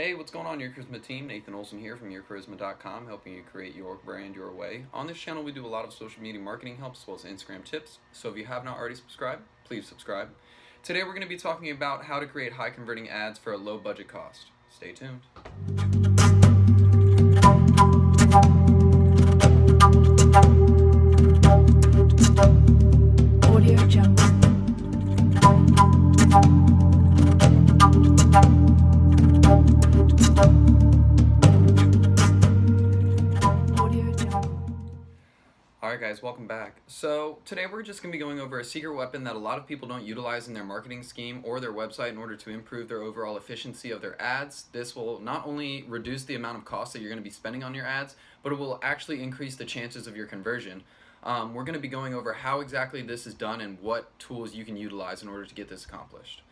Hey, what's going on, Your Charisma team? Nathan Olson here from YourCharisma.com, helping you create your brand your way. On this channel, we do a lot of social media marketing help as well as Instagram tips. So if you have not already subscribed, please subscribe. Today, we're going to be talking about how to create high converting ads for a low budget cost. Stay tuned. Audio Jungle. Audio Jungle. Alright guys, welcome back. So today we're just going to be going over a secret weapon that a lot of people don't utilize in their marketing scheme or their website in order to improve their overall efficiency of their ads. This will not only reduce the amount of cost that you're going to be spending on your ads, but it will actually increase the chances of your conversion. We're going to be going over how exactly this is done and what tools you can utilize in order to get this accomplished.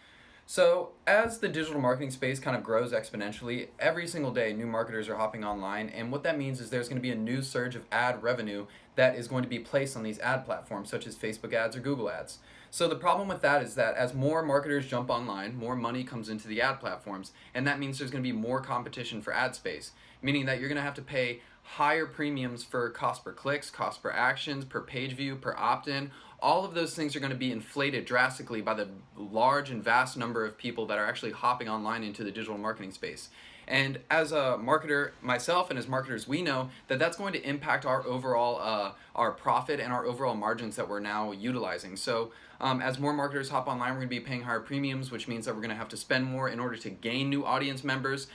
So as the digital marketing space kind of grows exponentially, every single day new marketers are hopping online, and what that means is there's going to be a new surge of ad revenue that is going to be placed on these ad platforms such as Facebook ads or Google ads. So the problem with that is that as more marketers jump online, more money comes into the ad platforms, and that means there's going to be more competition for ad space, meaning that you're going to have to pay higher premiums for cost per clicks, cost per actions, per page view, per opt-in. All of those things are going to be inflated drastically by the large and vast number of people that are actually hopping online into the digital marketing space. And as a marketer myself, and as marketers, we know that that's going to impact our overall our profit and our overall margins that we're now utilizing. So as more marketers hop online, we're going to be paying higher premiums, which means that we're going to have to spend more in order to gain new audience members.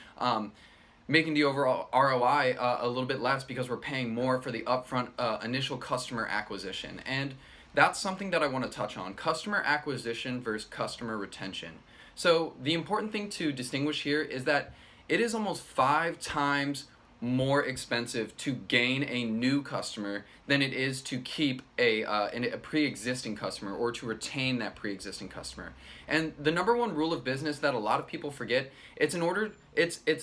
Making the overall ROI a little bit less because we're paying more for the upfront initial customer acquisition. And that's something that I want to touch on: customer acquisition versus customer retention. So the important thing to distinguish here is that it is almost 5 times more expensive to gain a new customer than it is to keep a pre-existing customer or to retain that pre-existing customer. And the number one rule of business that a lot of people forget, it's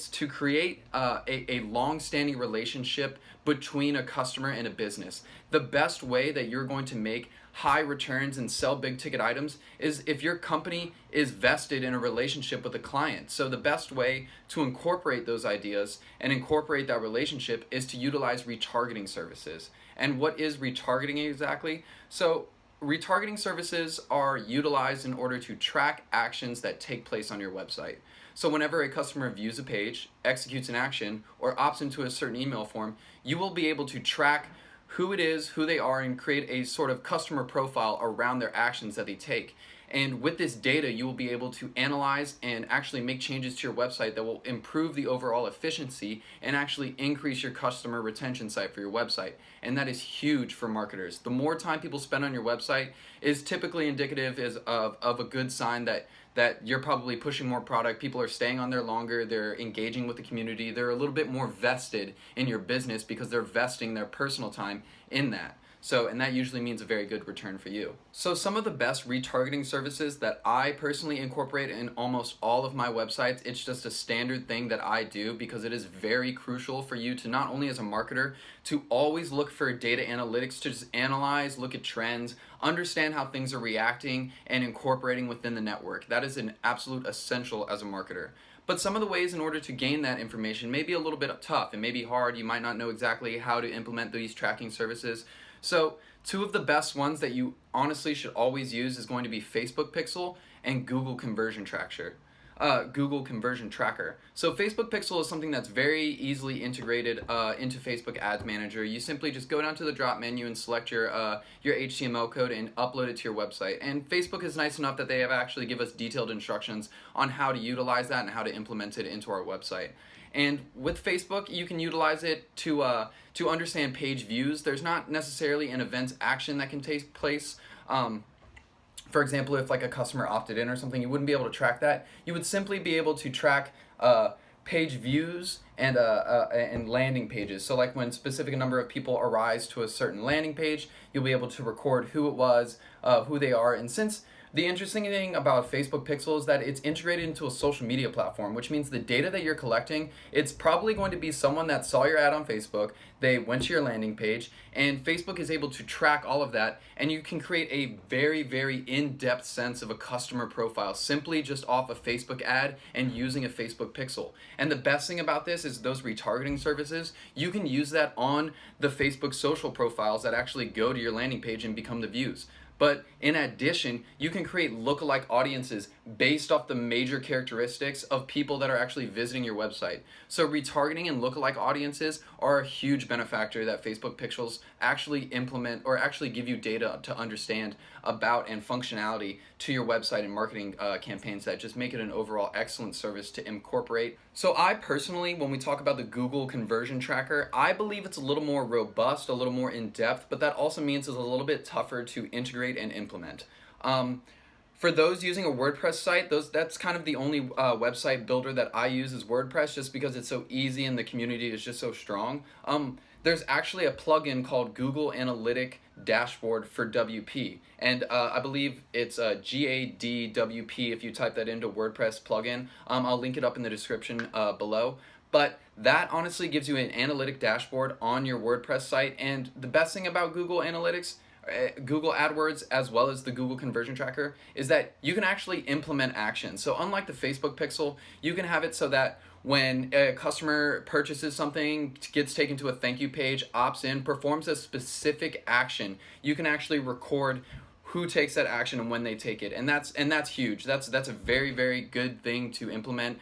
to create a long-standing relationship between a customer and a business. The best way that you're going to make high returns and sell big ticket items is if your company is vested in a relationship with a client. So the best way to incorporate those ideas and incorporate that relationship is to utilize retargeting services. And what is retargeting exactly? So retargeting services are utilized in order to track actions that take place on your website. So whenever a customer views a page, executes an action, or opts into a certain email form, you will be able to track who it is, who they are, and create a sort of customer profile around their actions that they take. And with this data, you will be able to analyze and actually make changes to your website that will improve the overall efficiency and actually increase your customer retention site for your website. And that is huge for marketers. The more time people spend on your website is typically indicative of a good sign that you're probably pushing more product, people are staying on there longer, they're engaging with the community, they're a little bit more vested in your business because they're vesting their personal time in that. And that usually means a very good return for you. So some of the best retargeting services that I personally incorporate in almost all of my websites, it's just a standard thing that I do because it is very crucial for you to not only as a marketer to always look for data analytics, to just analyze, look at trends, understand how things are reacting and incorporating within the network. That is an absolute essential as a marketer. But some of the ways in order to gain that information may be a little bit tough and may be hard. You might not know exactly how to implement these tracking services. So 2 of the best ones that you honestly should always use is going to be Facebook Pixel and Google Conversion Tracker. So Facebook Pixel is something that's very easily integrated into Facebook Ads Manager. You simply just go down to the drop menu and select your HTML code and upload it to your website. And Facebook is nice enough that they have actually give us detailed instructions on how to utilize that and how to implement it into our website. And with Facebook, you can utilize it to understand page views. There's not necessarily an event action that can take place. For example, if like a customer opted in or something, you wouldn't be able to track that. You would simply be able to track page views and landing pages. So like when specific number of people arise to a certain landing page, you'll be able to record who it was, who they are. And since The interesting thing about Facebook Pixel is that it's integrated into a social media platform, which means the data that you're collecting, it's probably going to be someone that saw your ad on Facebook, they went to your landing page, and Facebook is able to track all of that, and you can create a very, very in-depth sense of a customer profile simply just off a Facebook ad and using a Facebook Pixel. And the best thing about this is those retargeting services, you can use that on the Facebook social profiles that actually go to your landing page and become the views. But in addition, you can create lookalike audiences based off the major characteristics of people that are actually visiting your website. So retargeting and lookalike audiences are a huge benefactor that Facebook Pixels actually implement or actually give you data to understand about and functionality to your website and marketing campaigns that just make it an overall excellent service to incorporate. So I personally, when we talk about the Google conversion tracker, I believe it's a little more robust, a little more in-depth, but that also means it's a little bit tougher to integrate and implement. For those using a WordPress site, that's kind of the only website builder that I use is WordPress, just because it's so easy and the community is just so strong. There's actually a plugin called Google Analytic Dashboard for WP, and I believe it's GADWP if you type that into WordPress plugin. I'll link it up in the description below. But that honestly gives you an analytic dashboard on your WordPress site, and the best thing about Google Analytics, Google AdWords, as well as the Google Conversion Tracker, is that you can actually implement actions. So unlike the Facebook Pixel, you can have it so that when a customer purchases something, gets taken to a thank you page, opts in, performs a specific action, you can actually record who takes that action and when they take it, and that's huge. That's a very, very good thing to implement.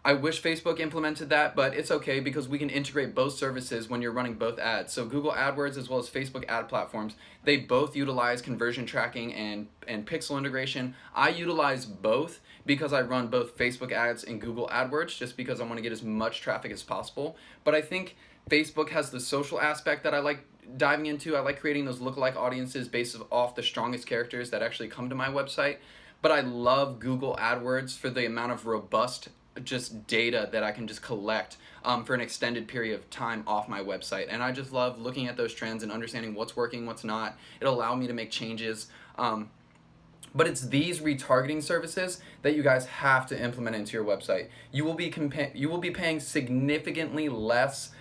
I wish Facebook implemented that, but it's okay because we can integrate both services when you're running both ads. So Google AdWords as well as Facebook ad platforms, they both utilize conversion tracking and pixel integration. I utilize both because I run both Facebook ads and Google AdWords just because I want to get as much traffic as possible. But I think Facebook has the social aspect that I like diving into. I like creating those lookalike audiences based off the strongest characters that actually come to my website. But I love Google AdWords for the amount of robust just data that I can just collect for an extended period of time off my website. And I just love looking at those trends and understanding what's working, what's not. It'll allow me to make changes. But it's these retargeting services that you guys have to implement into your website. You will be paying significantly less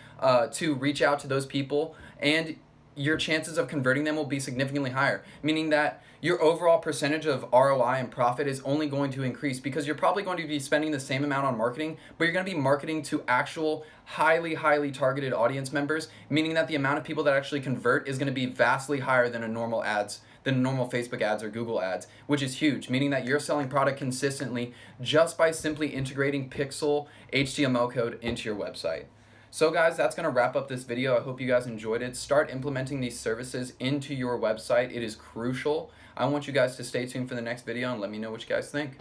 to reach out to those people, and your chances of converting them will be significantly higher, meaning that your overall percentage of ROI and profit is only going to increase because you're probably going to be spending the same amount on marketing, but you're going to be marketing to actual highly, highly targeted audience members, meaning that the amount of people that actually convert is going to be vastly higher than normal Facebook ads or Google ads, which is huge, meaning that you're selling product consistently just by simply integrating Pixel HTML code into your website. So guys, that's going to wrap up this video. I hope you guys enjoyed it. Start implementing these services into your website. It is crucial. I want you guys to stay tuned for the next video and let me know what you guys think.